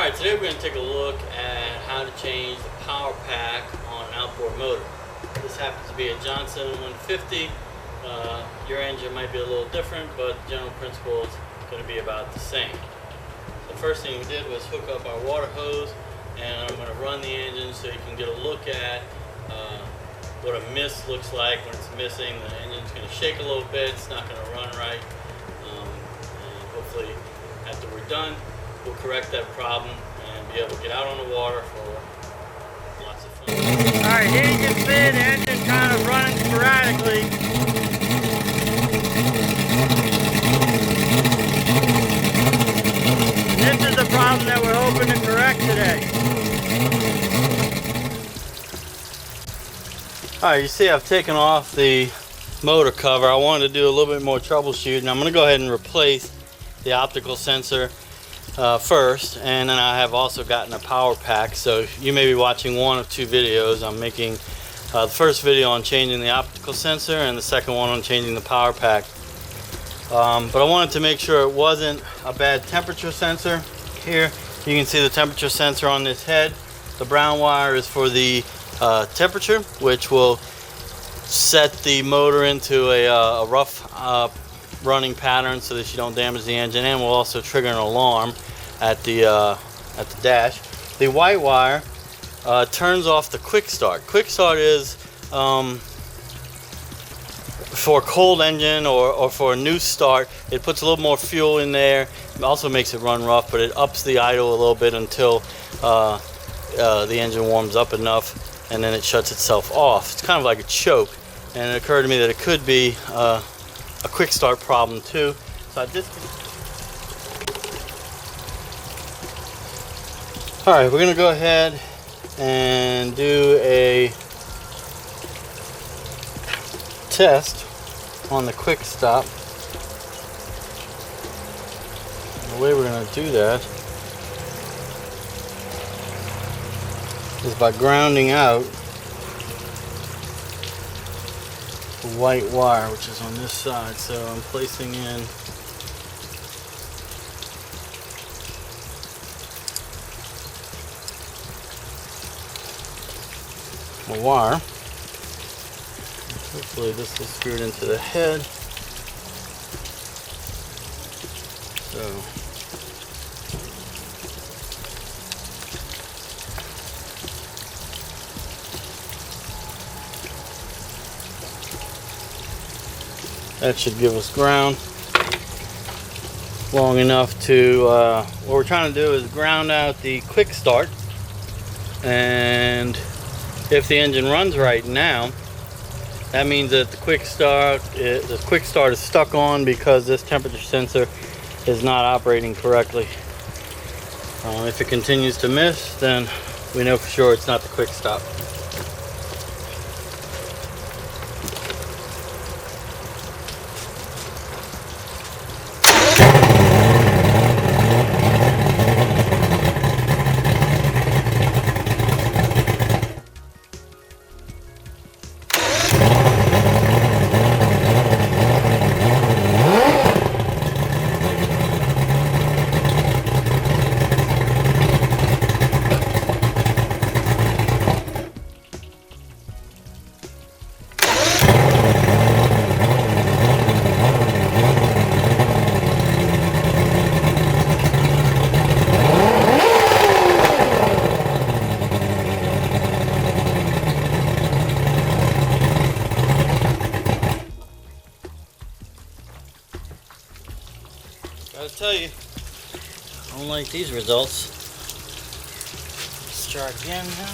Alright, today we're going to take a look at how to change the Powerpack on an outboard motor. This happens to be a Johnson 150. Your engine might be a little different, but the general principle is going to be about the same. The first thing we did was hook up our water hose, and I'm going to run the engine so you can get a look at what a miss looks like when it's missing. The engine's going to shake a little bit, it's not going to run right, and hopefully after we're done we'll correct that problem and be able to get out on the water for lots of fun. Alright, here you can see the engine kind of running sporadically. This is the problem that we're hoping to correct today. Alright, you see I've taken off the motor cover. I wanted to do a little bit more troubleshooting. I'm going to go ahead and replace the optical sensor first, and then I have also gotten a Powerpack. So you may be watching one of two videos. I'm making the first video on changing the optical sensor and the second one on changing the Powerpack. But I wanted to make sure it wasn't a bad temperature sensor. Here you can see the temperature sensor on this head. The brown wire is for the temperature, which will set the motor into a rough running pattern so that you don't damage the engine, and will also trigger an alarm at the dash. The white wire turns off the quick start. Quick start is for a cold engine or for a new start. It puts a little more fuel in there. It also makes it run rough, but it ups the idle a little bit until the engine warms up enough, and then it shuts itself off. It's kind of like a choke, and it occurred to me that it could be a quick start problem too. So Alright, we're going to go ahead and do a test on the quick stop. The way we're going to do that is by grounding out the white wire, which is on this side. So I'm placing in the wire. Hopefully this is screwed into the head. So that should give us ground long enough to, what we're trying to do is ground out the quick start, and if the engine runs right now, that means that the quick start is stuck on because this temperature sensor is not operating correctly. If it continues to miss, then we know for sure it's not the quick stop. Gotta tell you, I don't like these results. Let's try again now.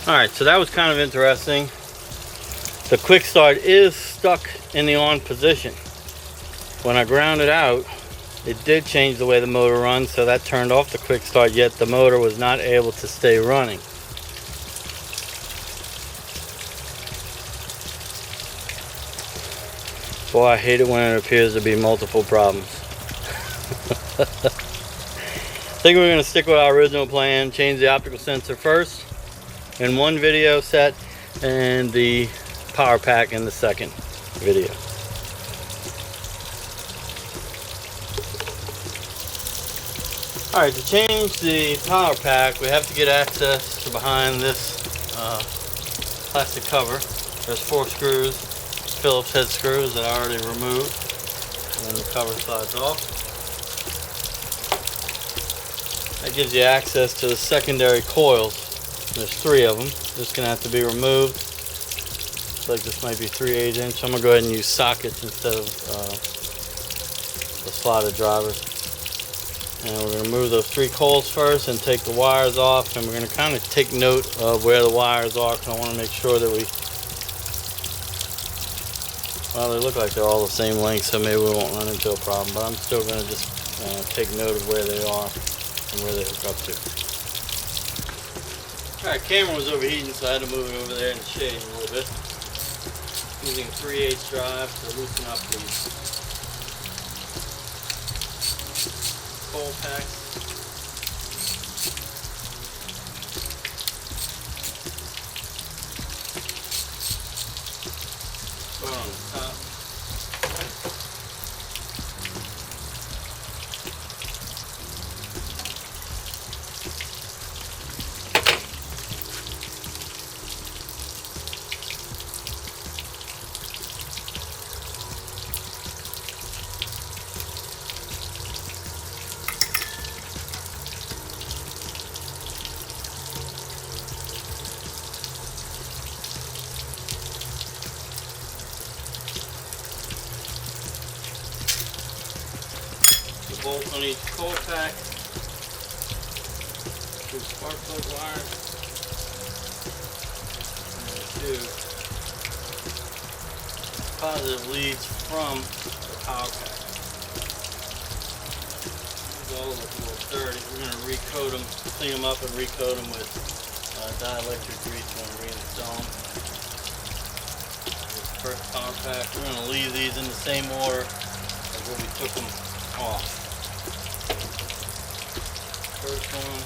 Alright, so that was kind of interesting. The quick start is stuck in the on position. When I ground it out, it did change the way the motor runs, so that turned off the quick start, yet the motor was not able to stay running. Boy, I hate it when it appears to be multiple problems. I think we're going to stick with our original plan, change the optical sensor first in one video set and the Powerpack in the second video. Alright, to change the Powerpack, we have to get access to behind this plastic cover. There's 4 screws, Phillips head screws that I already removed, and then the cover slides off. That gives you access to the secondary coils. There's 3 of them. This is going to have to be removed. Looks like this might be 3/8 inch. So I'm going to go ahead and use sockets instead of the slotted drivers. And we're going to remove those 3 coils first and take the wires off. And we're going to kind of take note of where the wires are, because I want to make sure that we... Well, they look like they're all the same length, so maybe we won't run into a problem. But I'm still going to just take note of where they are and where they hook up to. Alright, camera was overheating, so I had to move it over there in the shade a little bit. Using 3/8 drive to loosen up the coil packs. Put it on the top. Bolt on each coil pack, 2 spark plug wires, and 2 positive leads from the Powerpack. These all look a little dirty. We're going to recoat them, clean them up and recoat them with dielectric grease when we reinstall them. This first Powerpack, we're going to leave these in the same order as when we took them off. First one.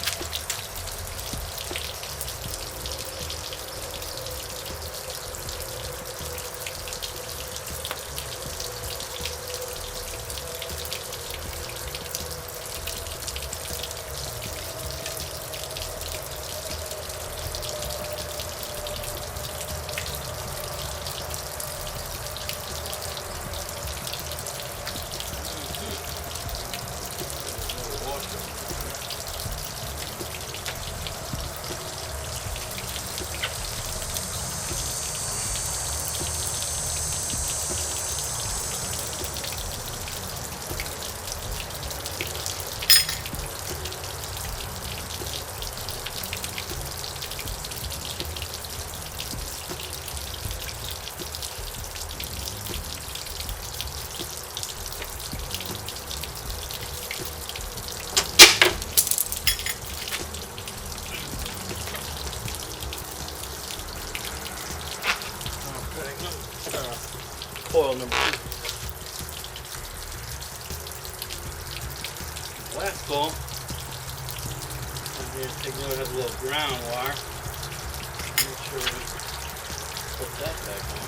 Coil number 2. Last coil, I'm going to take note of a little ground wire. Make sure we put that back on.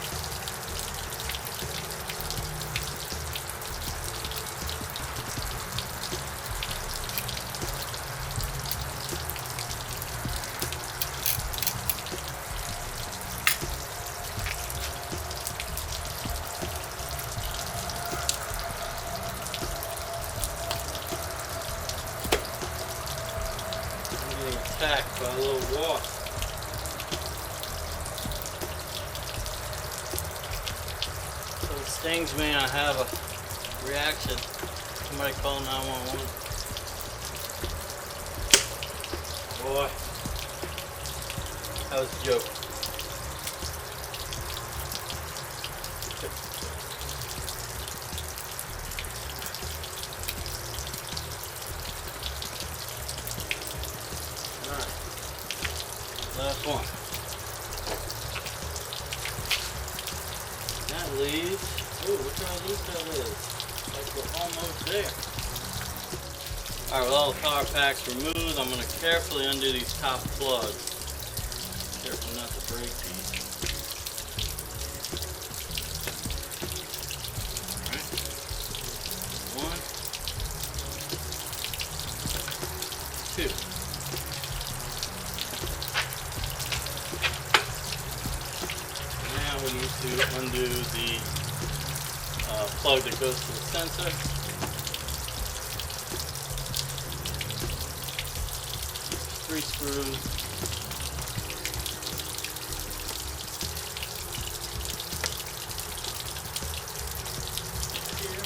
Attacked by a little wasp. So it stings me, I have a reaction. Somebody call 911. Boy, That was a joke. Alright. Last one. That leaves. Ooh, look how loose that is. Like we're almost there. Alright, with all the power packs removed, I'm going to carefully undo these top plugs. Careful not to break these. Alright. One. Two. Now we need to undo the plug that goes to the sensor. 3 screws. Here.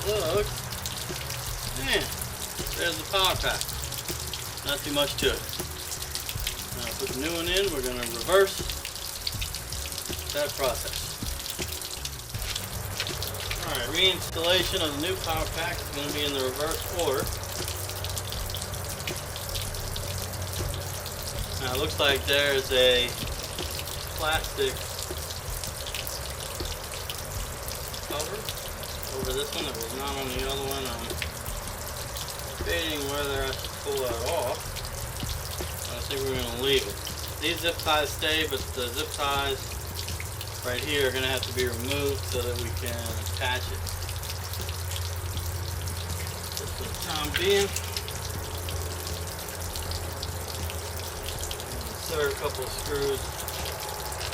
Look, and there's the power pack. Not too much to it. Now put the new one in, we're going to reverse that process. Alright, reinstallation of the new power pack is going to be in the reverse order. Now it looks like there's a plastic cover over this one that was not on the other one. I'm debating whether I should pull that off. I think we're going to leave it. These zip ties stay, but the zip ties right here are going to have to be removed so that we can attach it. Just for the time being, insert a couple of screws,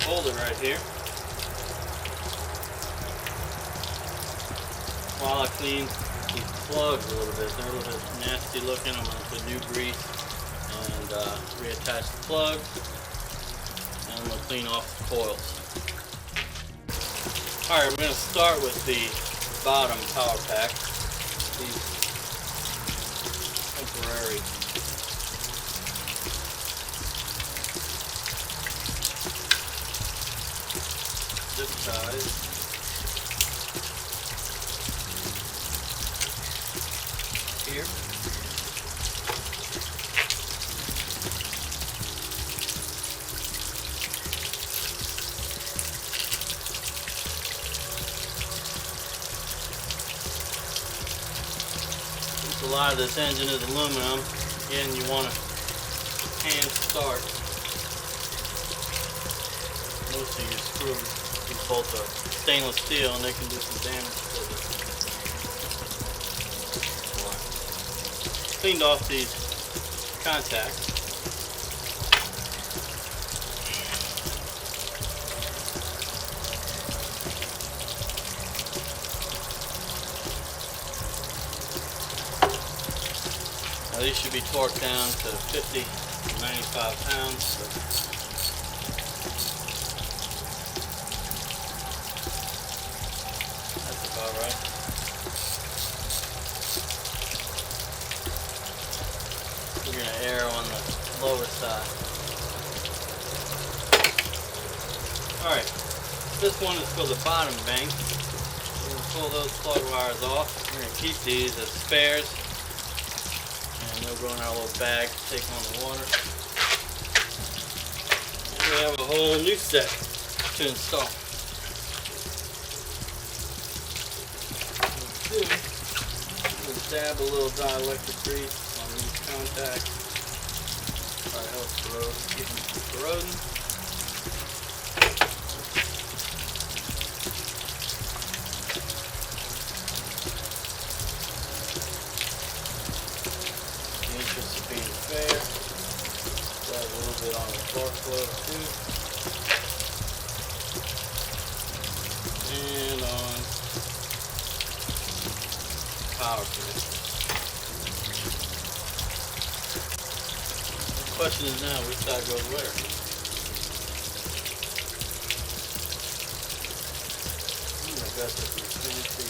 hold it right here. While I clean these plugs a little bit, they're a little bit nasty looking. I'm going to put new grease and reattach the plugs, and I'm going to clean off the coils. Alright, we're going to start with the bottom power pack. These temporary zip ties. Here. A lot of this engine is aluminum. Again, you want to hand start most of your screws. These bolts are stainless steel and they can do some damage to it. Cleaned off these contacts. Now these should be torqued down to 50 to 95 pounds. That's about right. We're going to air on the lower side. Alright, this one is for the bottom bank. We're going to pull those plug wires off. We're going to keep these as spares. And they'll go in our little bag to take on the water. And we have a whole new set to install. We'll dab a little dielectric grease on these contacts. Try to help keep them from corroding. Being fair, got a little bit on the spark plug too, and on power pack. question is now, which side goes where? Oh my God, that's a fancy.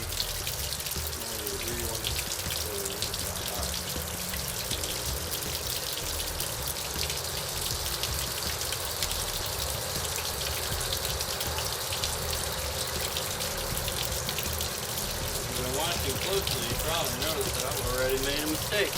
If you're watching closely, you probably noticed that I've already made a mistake.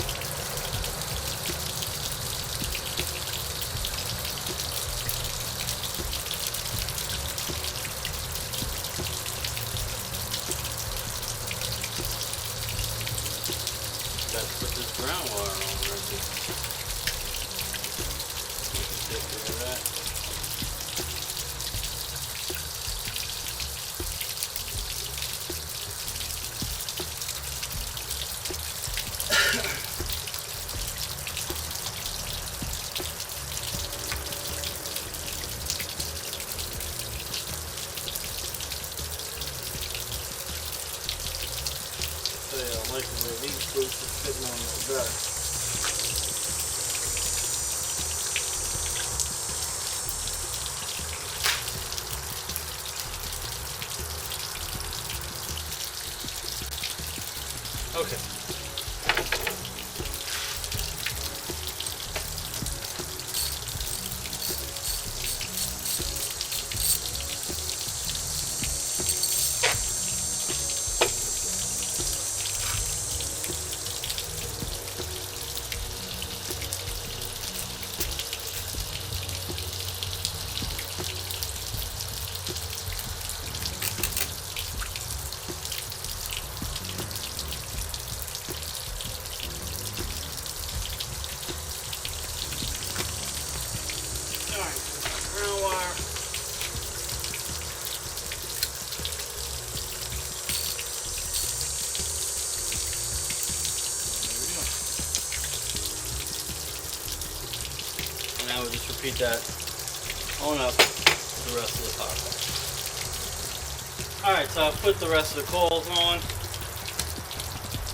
Got to put this ground wire on right here. Take care of that. I like the way these boots are fitting on my back. Okay. Ground wire. There we go. And now we'll just repeat that on up to the rest of the Powerpack. Alright, so I've put the rest of the coils on.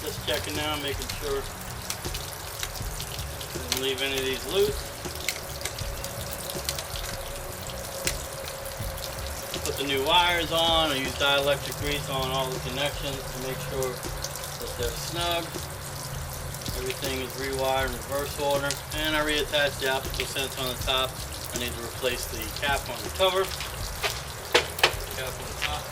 Just checking now, making sure I didn't leave any of these loose. Put the new wires on. I use dielectric grease on all the connections to make sure that they're snug. Everything is rewired in reverse order. And I reattached the optical sensor on the top. I need to replace the cap on the cover. Cap on the top.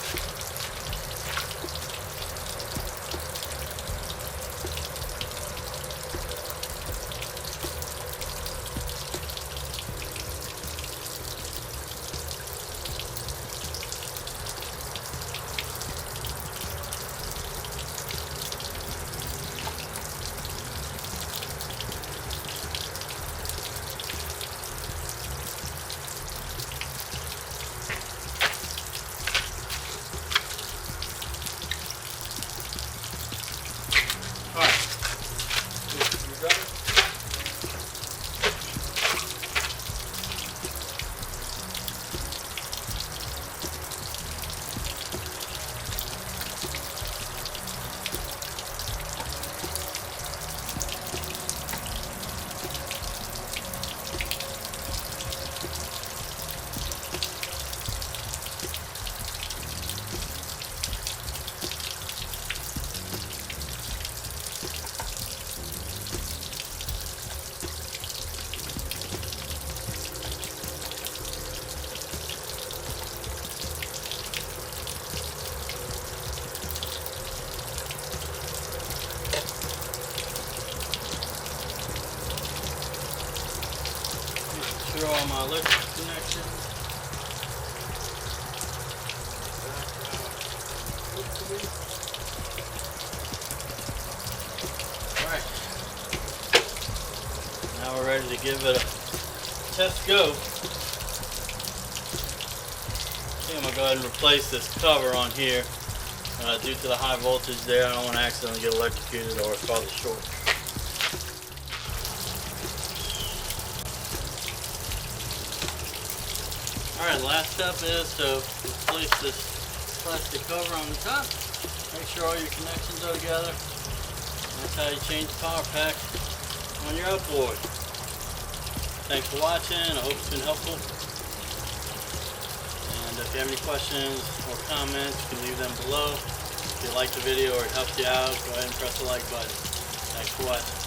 Through all my electric connections. Alright. Now we're ready to give it a test go. I'm going to go ahead and replace this cover on here. Due to the high voltage there, I don't want to accidentally get electrocuted or cause a short. Alright, last step is to replace this plastic cover on the top. Make sure all your connections are together. That's how you change the Powerpack on your outboard. Thanks for watching. I hope it's been helpful. And if you have any questions or comments, you can leave them below. If you liked the video or it helped you out, go ahead and press the like button. Thanks for watching.